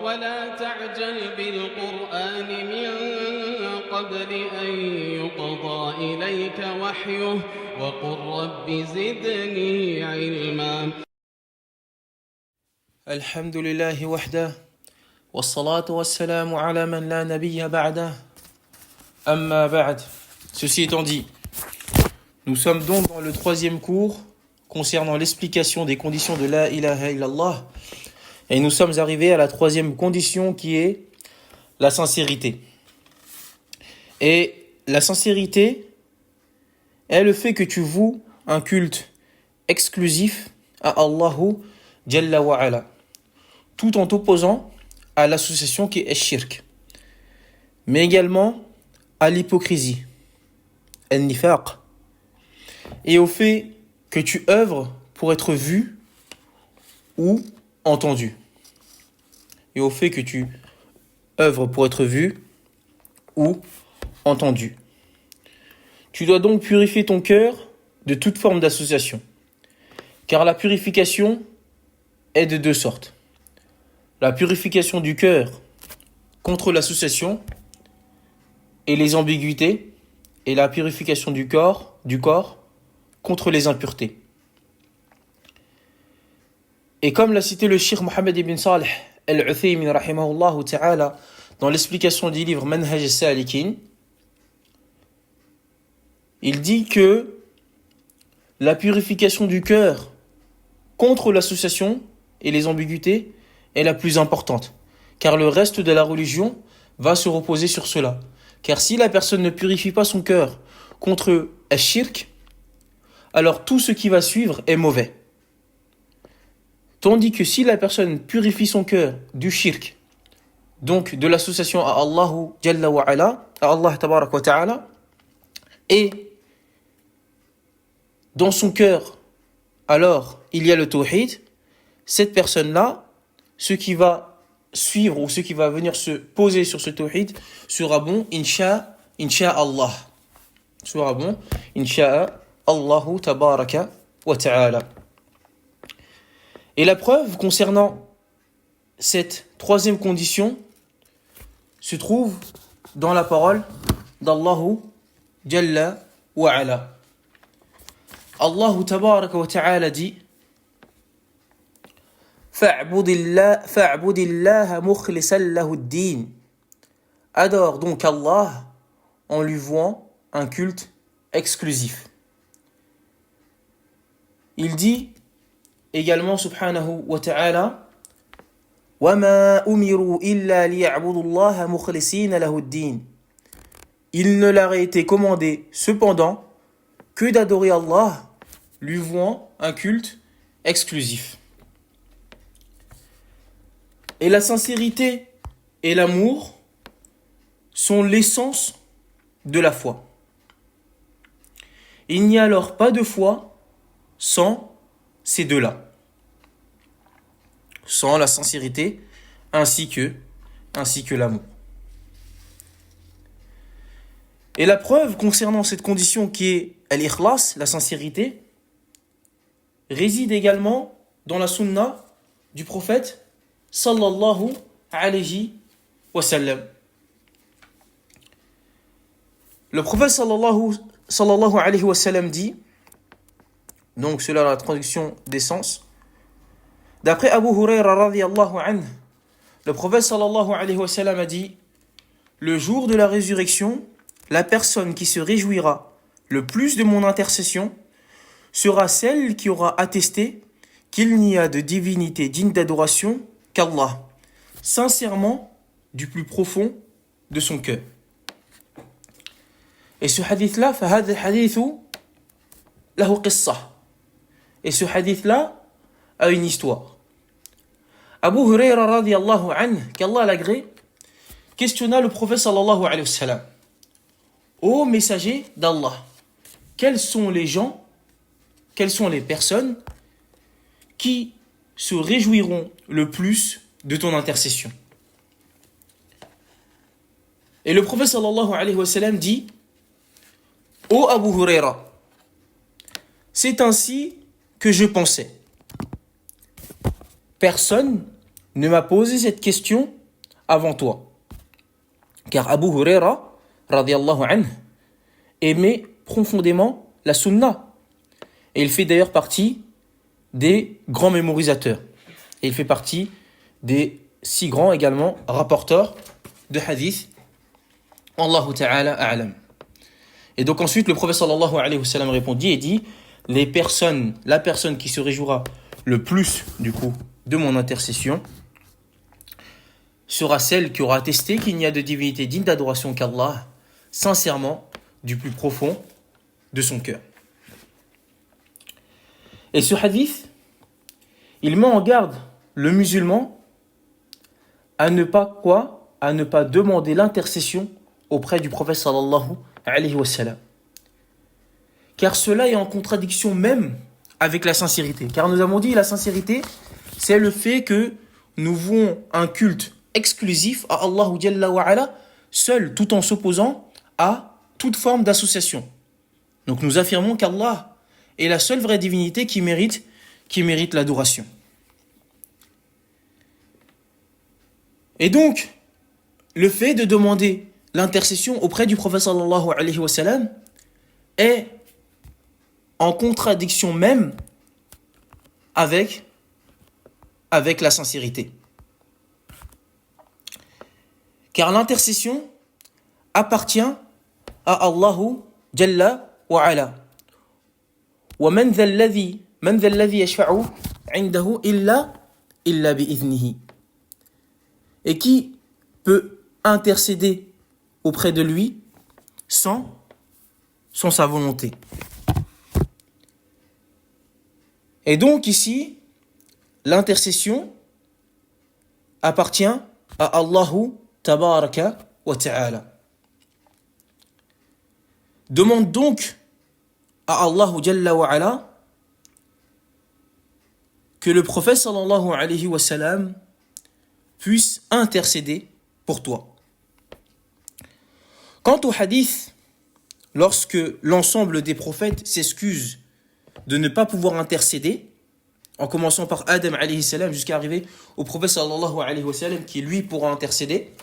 ولا تعجل بالقرآن من قبل أن يقضى إليك وحيه وقل رب زدني علما. الحمد لله وحده والصلاة والسلام على من لا نبي بعده أما بعد. Ceci étant dit, nous sommes donc dans le troisième cours concernant l'explication des conditions de la ilaha illallah et nous sommes arrivés à la troisième condition qui est la sincérité. Et la sincérité est le fait que tu voues un culte exclusif à Allahu Jalla wa Ala, tout en t'opposant à l'association qui est shirk, mais également à l'hypocrisie, al-nifaq, et au fait que tu œuvres pour être vu ou entendu. Et au fait que tu œuvres pour être vu ou entendu. Tu dois donc purifier ton cœur de toute forme d'association, car la purification est de deux sortes. La purification du cœur contre l'association et les ambiguïtés, et la purification du corps contre les impuretés. Et comme l'a cité le Cheikh Mohammed ibn Salih al-Uthaymin rahimahullah ta'ala dans l'explication du livre Manhaj al-Salikin, il dit que la purification du cœur contre l'association et les ambiguïtés est la plus importante, car le reste de la religion va se reposer sur cela. Car si la personne ne purifie pas son cœur contre al-shirk, alors tout ce qui va suivre est mauvais. Tandis que si la personne purifie son cœur du shirk, donc de l'association à Allahu Jalla wa Ala, à Allah Tabarak wa Ta'ala, et dans son cœur, alors il y a le tawhid, cette personne-là, ce qui va suivre ou ce qui va venir se poser sur ce tawhid sera bon, insha'Allah. Sera bon, insha'Allahu Tabaraka wa Ta'ala. Et la preuve concernant cette troisième condition se trouve dans la parole d'Allahu Jalla wa Ala. Allah Tabaraka wa Ta'ala dit Fa'budillaha mukhlisan lahud-din. Adore donc Allah en lui vouant un culte exclusif. Il dit également subhanahu wa ta'ala وَمَا أُمِرُوا إِلَّا لِيَعْبُدُوا اللَّهَ مُخْلِصِينَ لَهُ الدِّينَ. Il ne leur a été commandé cependant que d'adorer Allah, lui vouant un culte exclusif. Et la sincérité et l'amour sont l'essence de la foi. Il n'y a alors pas de foi sans ces deux-là. Sans la sincérité ainsi que l'amour. Et la preuve concernant cette condition qui est al-ikhlas, la sincérité, réside également dans la sunna du prophète sallallahu alayhi wa sallam. Le prophète sallallahu alayhi wa sallam dit, donc cela la traduction des sens, d'après Abu Hurayra radiyallahu anhu, le prophète sallallahu alayhi wa sallam a dit: le jour de la résurrection, la personne qui se réjouira le plus de mon intercession sera celle qui aura attesté qu'il n'y a de divinité digne d'adoration qu'Allah, sincèrement du plus profond de son cœur. Et ce hadith-là, فهذا الحديث له قصة. Et ce hadith-là a une histoire. Abu Hurayra radiyallahu anhu, qu'Allah l'agrée, questionna le prophète sallallahu alayhi wa sallam: ô messager d'Allah, quels sont les gens, quelles sont les personnes qui se réjouiront le plus de ton intercession? Et le prophète sallallahu alayhi wa sallam dit: ô Abu Hurayra, c'est ainsi que je pensais. Personne ne m'a posé cette question avant toi. Car Abu Huraira, radiyallahu anhu, aimait profondément la sunna. Et il fait d'ailleurs partie des grands mémorisateurs. Et il fait partie des 6 grands également rapporteurs de hadith. Wallahu ta'ala a'lam. Et donc ensuite le prophète sallallahu alayhi wa sallam répondit et dit: la personne qui se réjouira le plus du coup de mon intercession sera celle qui aura attesté qu'il n'y a de divinité digne d'adoration qu'Allah, sincèrement, du plus profond de son cœur. Et ce hadith, il met en garde le musulman à ne pas quoi? À ne pas demander l'intercession auprès du prophète sallallahu alayhi wa sallam. Car cela est en contradiction même avec la sincérité. Car nous avons dit la sincérité, c'est le fait que nous vouons un culte exclusif à Allah Jalla wa Ala, seul, tout en s'opposant à toute forme d'association. Donc nous affirmons qu'Allah est la seule vraie divinité qui mérite l'adoration. Et donc, le fait de demander l'intercession auprès du prophète sallallahu alayhi wa sallam est en contradiction même avec la sincérité. Car l'intercession appartient à Allah Jalla wa Ala. Wa man dha alladhi yashfa'u 'indahu illa bi'idhnihi. Et qui peut intercéder auprès de lui sans sa volonté. Et donc ici, l'intercession appartient à Allahu Tabaraka wa Ta'ala. Demande donc à Allahu Jalla wa Ala que le prophète sallallahu alayhi wa sallam puisse intercéder pour toi. Quant au hadith, lorsque l'ensemble des prophètes s'excusent de ne pas pouvoir intercéder, en commençant par Adam alayhi salam jusqu'à arriver au prophète sallallahu alayhi wa sallam qui lui pourra intercéder,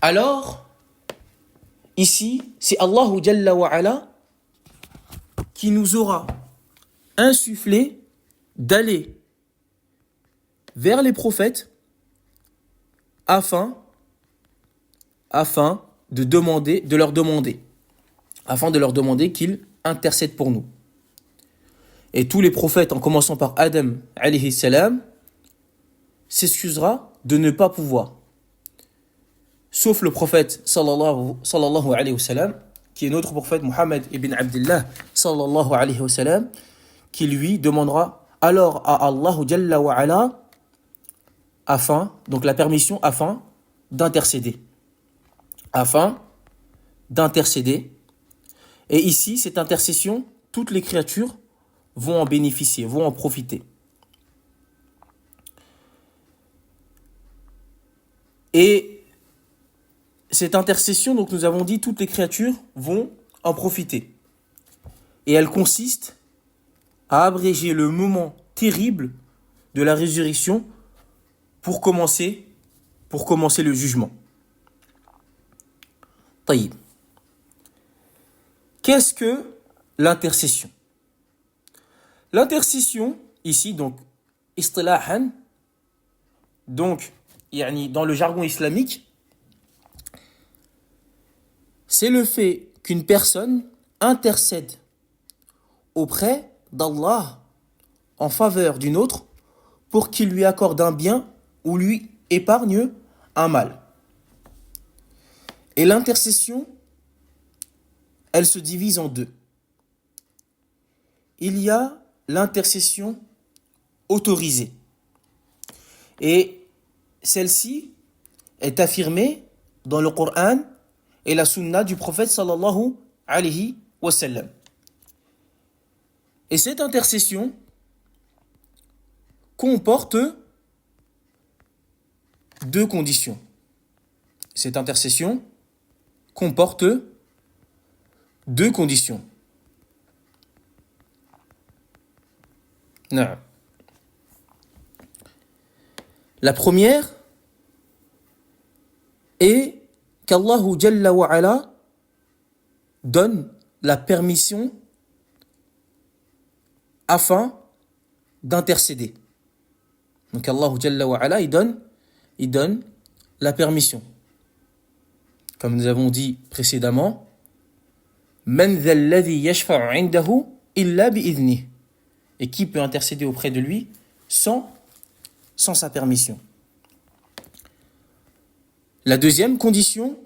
alors ici c'est Allahu Jalla wa Ala qui nous aura insufflé d'aller vers les prophètes afin de leur demander qu'ils intercèdent pour nous. Et tous les prophètes, en commençant par Adam alayhi salam, s'excusera de ne pas pouvoir. Sauf le prophète sallallahu alayhi wa sallam, qui est notre prophète Muhammad ibn Abdullah sallallahu alayhi wa sallam, qui lui demandera alors à Allah Jalla wa Ala donc la permission afin d'intercéder. Et ici, cette intercession, toutes les créatures vont en bénéficier, vont en profiter. Et cette intercession, donc nous avons dit, toutes les créatures vont en profiter. Et elle consiste à abréger le moment terrible de la résurrection pour commencer le jugement. Taïb. Qu'est-ce que l'intercession? L'intercession, ici, donc, istilahan, donc, dans le jargon islamique, c'est le fait qu'une personne intercède auprès d'Allah en faveur d'une autre pour qu'il lui accorde un bien ou lui épargne un mal. Et l'intercession, elle se divise en deux. Il y a l'intercession autorisée. Et celle-ci est affirmée dans le Coran et la Sunna du prophète sallallahu alayhi wa sallam. Et cette intercession comporte deux conditions. Cette intercession comporte deux conditions. Non. La première est qu'Allahu Jalla wa Ala donne la permission afin d'intercéder. Donc Allahu Jalla wa Ala, il donne la permission. Comme nous avons dit précédemment, Man dhal ladhi yashfa'u 'indahu illa bi'idhnih. Et qui peut intercéder auprès de lui sans sa permission. La deuxième condition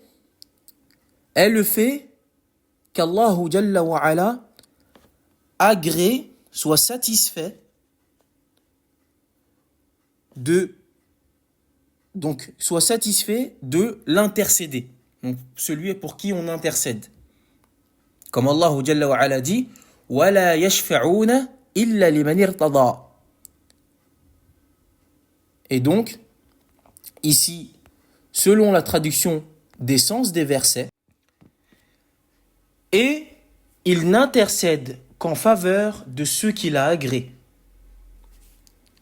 est le fait qu'Allahu Jalla wa Ala agrée, soit satisfait de l'intercéder. Donc celui pour qui on intercède. Comme Allahu Jalla wa Ala dit, وَلَا يَشْفَعُونَ إِلَّا لِمَنِ ارْتَضَى. Et donc, ici, selon la traduction des sens des versets, et il n'intercède qu'en faveur de ceux qu'il a agréés.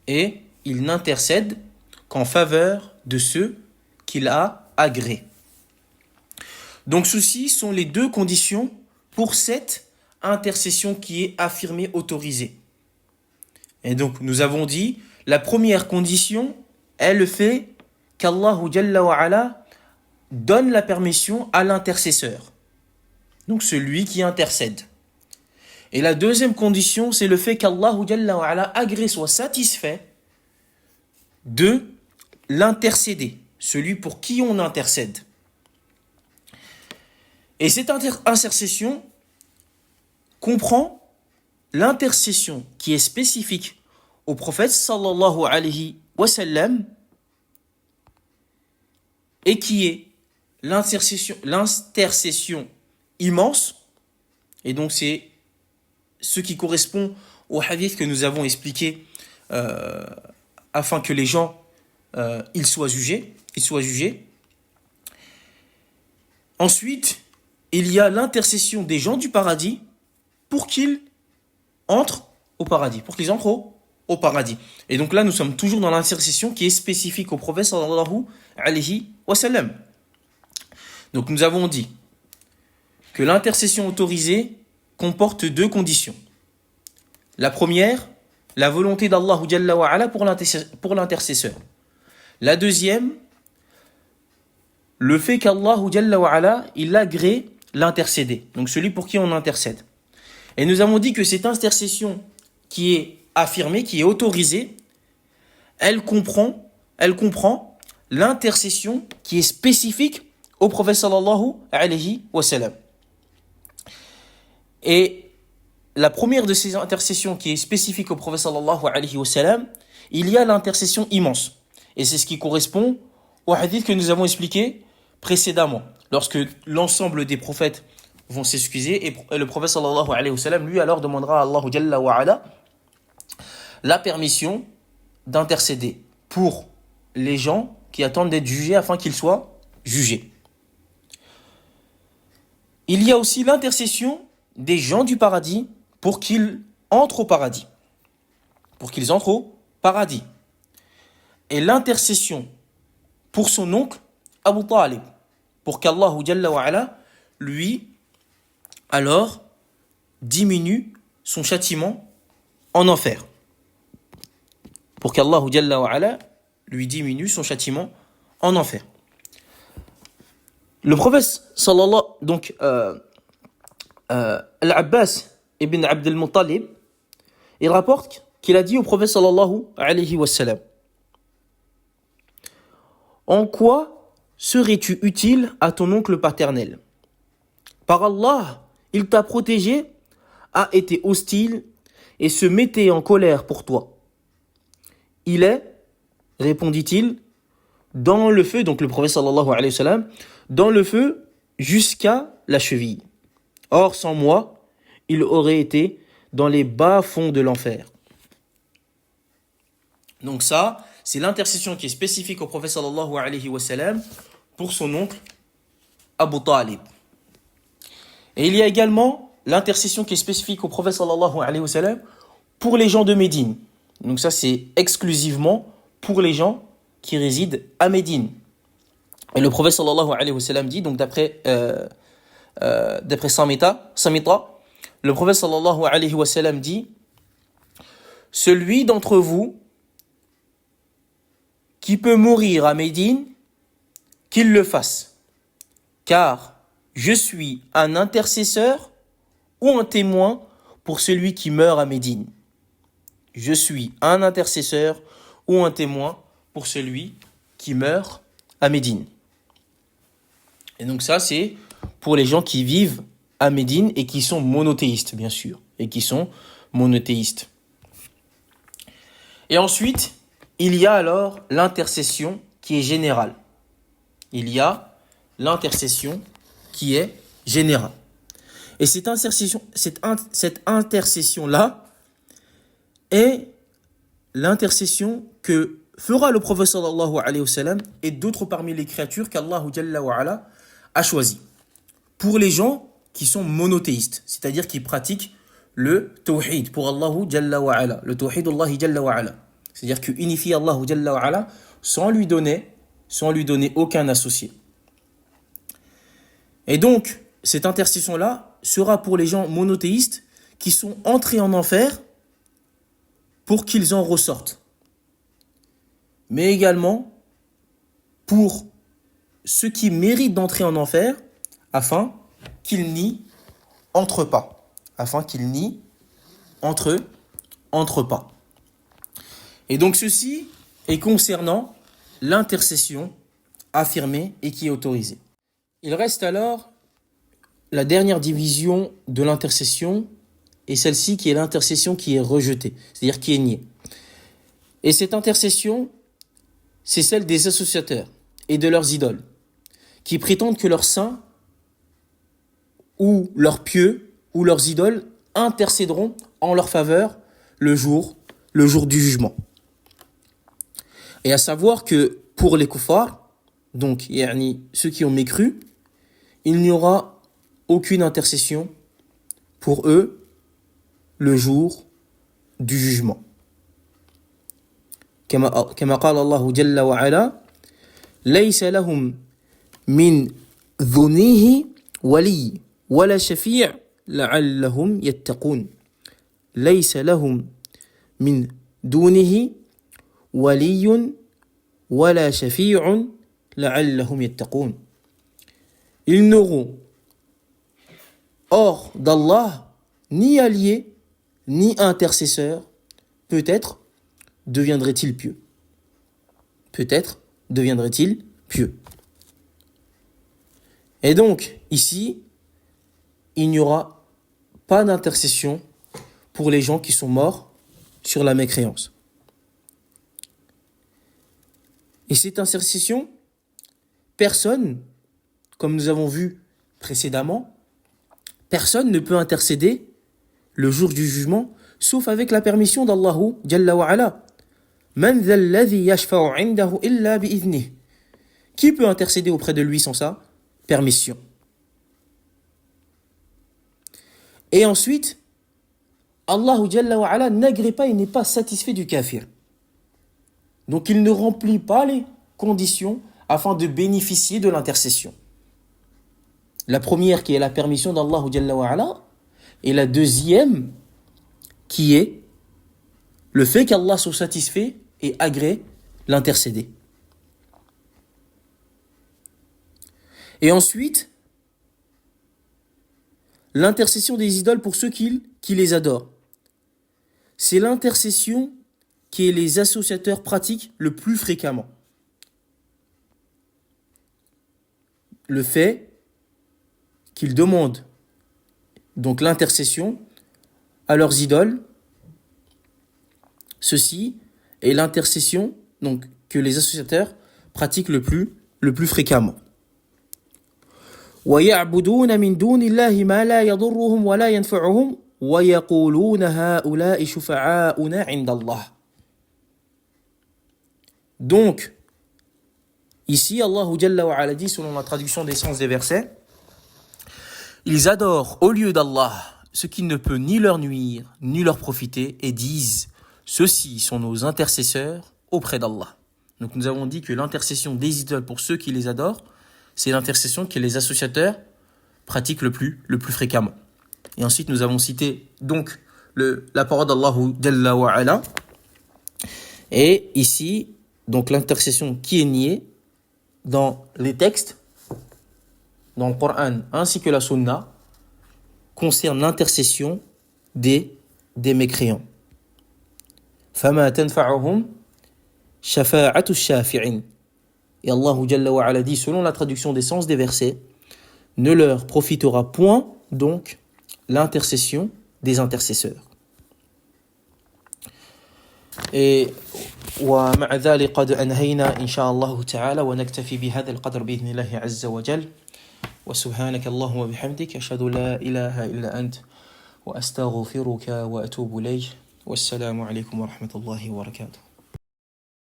Et il n'intercède qu'en faveur de ceux qu'il a agréés. Donc, ceci sont les deux conditions pour cette intercession qui est affirmée, autorisée. Et donc, nous avons dit, la première condition est le fait qu'Allahu Jalla wa Ala donne la permission à l'intercesseur. Donc, celui qui intercède. Et la deuxième condition, c'est le fait qu'Allahu Jalla wa Ala agrée, soit satisfait de l'intercéder, celui pour qui on intercède. Et cette intercession comprend l'intercession qui est spécifique au prophète sallallahu alayhi wa sallam et qui est l'intercession immense. Et donc c'est ce qui correspond au hadith que nous avons expliqué afin que les gens ils soient jugés. Ensuite, il y a l'intercession des gens du paradis pour qu'ils entrent au paradis, au paradis. Et donc là, nous sommes toujours dans l'intercession qui est spécifique au prophète sallallahu alayhi wa sallam. Donc nous avons dit que l'intercession autorisée comporte deux conditions. La première, la volonté d'Allah Jalla wa Ala pour l'intercesseur. La deuxième, le fait qu'Allah Jalla wa Ala, il agrée l'intercéder, donc celui pour qui on intercède. Et nous avons dit que cette intercession qui est affirmée, qui est autorisée, elle comprend l'intercession qui est spécifique au prophète sallallahu alayhi wa sallam. Et la première de ces intercessions qui est spécifique au prophète sallallahu alayhi wa sallam, il y a l'intercession immense. Et c'est ce qui correspond au hadith que nous avons expliqué précédemment. Lorsque l'ensemble des prophètes vont s'excuser, et le prophète sallallahu alayhi wa sallam, lui, alors demandera à Allah Jalla wa Ala la permission d'intercéder pour les gens qui attendent d'être jugés afin qu'ils soient jugés. Il y a aussi l'intercession des gens du paradis pour qu'ils entrent au paradis. Et l'intercession pour son oncle Abu Talib, pour qu'Allah Jalla wa Ala lui alors diminue son châtiment en enfer. Pour qu'Allah Jalla wa Ala lui diminue son châtiment en enfer. Le prophète sallallahu donc Al-Abbas ibn Abd al-Muttalib, il rapporte qu'il a dit au prophète sallallahu alayhi wa sallam: en quoi serais-tu utile à ton oncle paternel? Par Allah, il t'a protégé, a été hostile et se mettait en colère pour toi. Il est, répondit-il, dans le feu, donc le prophète sallallahu alayhi wa sallam, dans le feu jusqu'à la cheville. Or, sans moi, il aurait été dans les bas-fonds de l'enfer. Donc ça, c'est l'intercession qui est spécifique au prophète sallallahu alayhi wa sallam pour son oncle Abu Talib. Et il y a également l'intercession qui est spécifique au prophète sallallahu alayhi wa sallam pour les gens de Médine. Donc ça, c'est exclusivement pour les gens qui résident à Médine. Et le prophète sallallahu alayhi wa sallam dit, donc d'après Samita, le prophète sallallahu alayhi wa sallam dit, celui d'entre vous qui peut mourir à Médine, qu'il le fasse, car je suis un intercesseur ou un témoin pour celui qui meurt à Médine. Je suis un intercesseur ou un témoin pour celui qui meurt à Médine. Et donc ça, c'est pour les gens qui vivent à Médine et qui sont monothéistes, bien sûr. Et qui sont monothéistes. Et ensuite, il y a alors l'intercession qui est générale. Il y a l'intercession qui est générale. Et cette intercession-là est l'intercession que fera le prophète sallallahu alayhi wa sallam et d'autres parmi les créatures qu'Allah Jalla wa Ala a choisi. Pour les gens qui sont monothéistes, c'est-à-dire qui pratiquent le tawhid pour Allah Jalla wa Ala, le tawhid Allah Jalla wa Ala. C'est-à-dire que unifier Allah Jalla wa Ala sans lui donner aucun associé. Et donc, cette intercession-là sera pour les gens monothéistes qui sont entrés en enfer pour qu'ils en ressortent. Mais également pour ceux qui méritent d'entrer en enfer afin qu'ils n'y entrent pas. Et donc ceci est concernant l'intercession affirmée et qui est autorisée. Il reste alors la dernière division de l'intercession et celle-ci qui est l'intercession qui est rejetée, c'est-à-dire qui est niée. Et cette intercession, c'est celle des associateurs et de leurs idoles, qui prétendent que leurs saints ou leurs pieux ou leurs idoles intercéderont en leur faveur le jour du jugement. Et à savoir que pour les kuffars, donc ceux qui ont mécru, il n'y aura aucune intercession pour eux le jour du jugement. كما قال الله جل وعلا ليس لهم من دونه ولي ولا شفيع لعلهم يتقون ليس لهم من دونه ولي ولا شفيع لعلهم يتقون. Ils n'auront hors d'Allah ni allié ni intercesseur, peut-être deviendrait-il pieux. Et donc, ici, il n'y aura pas d'intercession pour les gens qui sont morts sur la mécréance. Et cette intercession, personne, comme nous avons vu précédemment, personne ne peut intercéder le jour du jugement, sauf avec la permission d'Allah Jalla wa Ala. Man dhal ladhi yashfa'u 'indahu illa bi'idhnih. Qui peut intercéder auprès de lui sans sa permission? Et ensuite, Allah Jalla wa Ala n'agrée pas et n'est pas satisfait du kafir. Donc il ne remplit pas les conditions afin de bénéficier de l'intercession. La première qui est la permission d'Allah Jalla wa Ala, et la deuxième qui est le fait qu'Allah soit satisfait et agrée l'intercéder. Et ensuite, l'intercession des idoles pour ceux qui les adorent. C'est l'intercession que les associateurs pratiquent le plus fréquemment. Le fait qu'ils demandent donc l'intercession à leurs idoles, ceci est l'intercession donc que les associateurs pratiquent le plus fréquemment. وَيَعْبُدُونَ مِن دُونِ اللَّهِ مَا لَا يَضُرُّهُمْ وَلَا يَنْفَعُهُمْ وَيَقُولُونَ هَؤُلَاءِ شُفَعَاؤُنَا عِندَ اللَّهِ. Donc, ici, Allah Jalla wa Ala dit, selon la traduction des sens des versets, ils adorent au lieu d'Allah ce qui ne peut ni leur nuire, ni leur profiter, et disent, ceux-ci sont nos intercesseurs auprès d'Allah. Donc nous avons dit que l'intercession des idoles pour ceux qui les adorent, c'est l'intercession que les associateurs pratiquent le plus fréquemment. Et ensuite nous avons cité donc la parole d'Allah Jalla wa Ala. Et ici, donc l'intercession qui est niée dans les textes, dans le Coran ainsi que la Sunna, concerne l'intercession des mécréants. فَمَا تَنْفَعُهُمْ شَفَاعَةُ الشَّافِعِينَ. Et Allah Jalla wa Ala dit, selon la traduction des sens des versets, ne leur profitera point donc l'intercession des intercesseurs. Et ومع ذلك قد أنهينا إن شاء الله تعالى ونكتفي بهذا القدر بإذن الله عز وجل وسبحانك اللهم وبحمدك أشهد لا إله إلا أنت وأستغفرك وأتوب إليك والسلام عليكم ورحمة الله وبركاته.